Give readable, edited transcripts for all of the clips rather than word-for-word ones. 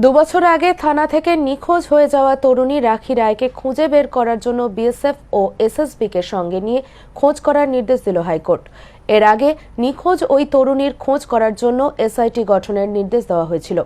দুবছর আগে থানা থেকে নিখোঁজ হয়ে যাওয়া তরুণী রাখি রায়কে খুঁজে বের করার জন্য বিএসএফ ও এসএসবিকে সঙ্গে নিয়ে খোঁজ করার নির্দেশ দিল হাইকোর্ট। এর আগে নিখোঁজ ওই তরুণীর খোঁজ করার জন্য এসআইটি গঠনের নির্দেশ দেওয়া হয়েছিল।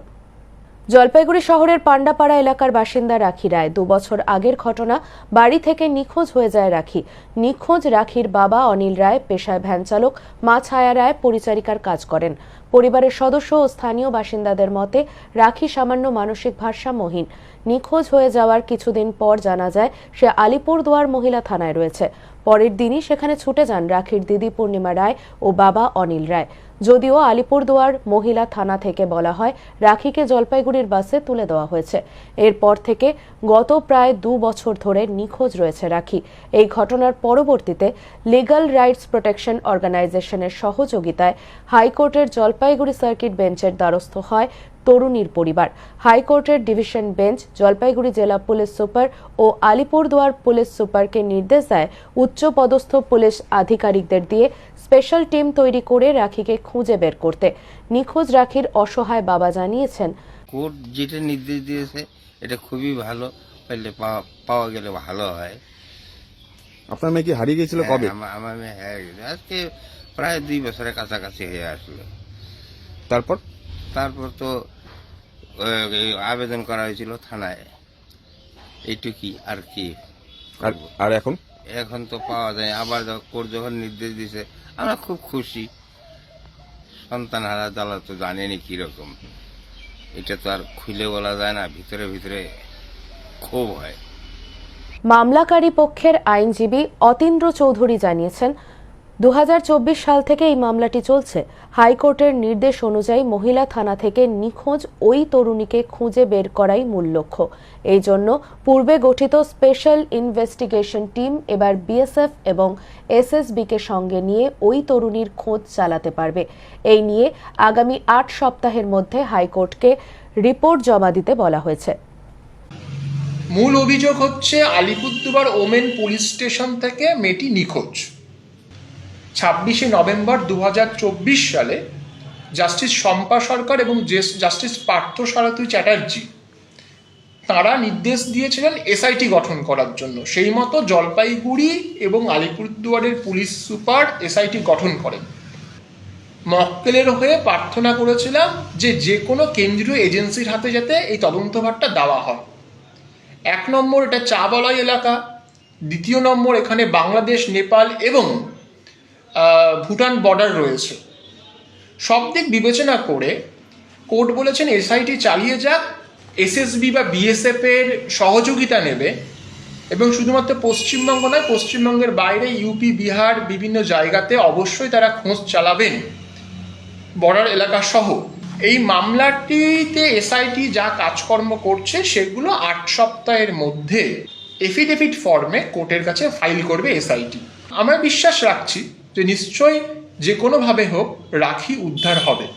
জলপাইগুড়ি শহরের পান্ডাপাড়া এলাকার বাসিন্দা রাখি রায়। 2 বছর আগের ঘটনা, বাড়ি থেকে নিখোঁজ হয়ে যায় রাখি। নিখোঁজ রাখির বাবা অনিল রায় পেশায় ভ্যান চালক, মা ছায়া রায় পরিচারিকার কাজ করেন। পরিবারের সদস্য ও স্থানীয় বাসিন্দাদের মতে রাখি সামান্য মানসিক ভারসাম্যহীন। নিখোঁজ হয়ে যাওয়ার কিছুদিন পর জানা যায় সে আলিপুরদুয়ার মহিলা থানায় রয়েছে। পরের দিনই সেখানে ছুটে যান রাখির দিদি পূর্ণিমা রায় ও বাবা অনিল রায়। যদিও আলিপুরদুয়ার মহিলা থানা থেকে বলা হয় রাখিকে জলপাইগুড়ির বাসে তুলে দেওয়া হয়েছে। এরপর থেকে গত প্রায় 2 বছর ধরে নিখোঁজ রয়েছে রাখি। এই ঘটনার পরবর্তীতে লিগ্যাল রাইটস প্রোটেকশন অর্গানাইজেশনের সহযোগিতায় হাইকোর্টের জলপাইগুড়ি সার্কিট বেঞ্চের দ্বারস্থ হয় তরুণীর পরিবার। হাইকোর্টের ডিভিশন বেঞ্চ জলপাইগুড়ি জেলা পুলিশ সুপার ও আলিপুরদুয়ার পুলিশ সুপারকে নির্দেশ দেয় উচ্চপদস্থ পুলিশ আধিকারিকদের দিয়ে স্পেশাল টিম তৈরি করে রাখিকে খুঁজে বের করতে। নিখোঁজ রাখির অসহায় বাবা জানিয়েছেন, কোর্ট যেটা নির্দেশ দিয়েছে এটা খুবই ভালো, পাইলে পাওয়া গেলে ভালো হয়। আপনার মেয়ে কি হারিয়ে গিয়েছিল কবে? আমার মেয়ে হারিয়ে গেছে আজকে প্রায় 2 বছরের কাছাকাছি হয়ে আসলো। তারপর তো আবেদন করা হয়েছিল থানায়, এইটুকি আর কি। আর এখন তো পাওয়া যায়। আবার কোর্ট যখন নির্দেশ দিছে আমরা খুব খুশি। সন্তান হারা জ্বালা তো জানেনি কিরকম, এটা তো আর খুলে বলা যায় না, ভিতরে ভিতরে ক্ষোভ হয়। মামলাকারী পক্ষের আইনজীবী অতীন্দ্র চৌধুরী জানিয়েছেন, 2024 সাল থেকে এই মামলাটি চলছে। হাইকোর্টের নির্দেশ অনুযায়ী মহিলা থানা থেকে নিখোঁজ ওই তরুণীকে খুঁজে বের করাই মূল লক্ষ্য। এই জন্য পূর্বে গঠিত স্পেশাল ইনভেস্টিগেশন টিম এবার বিএসএফ এবং এসএসবিকে সঙ্গে নিয়ে ওই তরুণীর খোঁজ চালাতে পারবে। এই নিয়ে আগামী 8 সপ্তাহের মধ্যে হাইকোর্টকে রিপোর্ট জমা দিতে বলা হয়েছে। মূল অভিযোগ হচ্ছে আলিপুরদুয়ার ওমেন পুলিশ স্টেশন থেকে মেয়েটি নিখোঁজ। 26শে নভেম্বর 2024 সালে জাস্টিস শম্পা সরকার এবং জাস্টিস পার্থ সারথী চ্যাটার্জি তাঁরা নির্দেশ দিয়েছিলেন এসআইটি গঠন করার জন্য। সেই মতো জলপাইগুড়ি এবং আলিপুরদুয়ারের পুলিশ সুপার এসআইটি গঠন করেন। মক্কেলের হয়ে প্রার্থনা করেছিলাম যে কোনো কেন্দ্রীয় এজেন্সির হাতে যাতে এই তদন্তভারটা দেওয়া হয়। 1 নম্বর এটা চা বলাই এলাকা, 2 নম্বর এখানে বাংলাদেশ, নেপাল এবং ভুটান বর্ডার রয়েছে। সব দিক বিবেচনা করে কোর্ট বলেছেন এসআইটি চালিয়ে যাক, এসএসবি বা বিএসএফ এর সহযোগিতা নেবে এবং শুধুমাত্র পশ্চিমবঙ্গ নয়, পশ্চিমবঙ্গের বাইরে ইউপি, বিহার বিভিন্ন জায়গাতে অবশ্যই তারা খোঁজ চালাবেন, বর্ডার এলাকা সহ। এই মামলাটিতে এসআইটি যা কাজকর্ম করছে সেগুলো 8 সপ্তাহের মধ্যে এফিডেভিট ফর্মে কোর্টের কাছে ফাইল করবে এসআইটি। আমরা বিশ্বাস রাখছি যে নিশ্চয়ই যে কোনোভাবে হোক রাখি উদ্ধার হবে।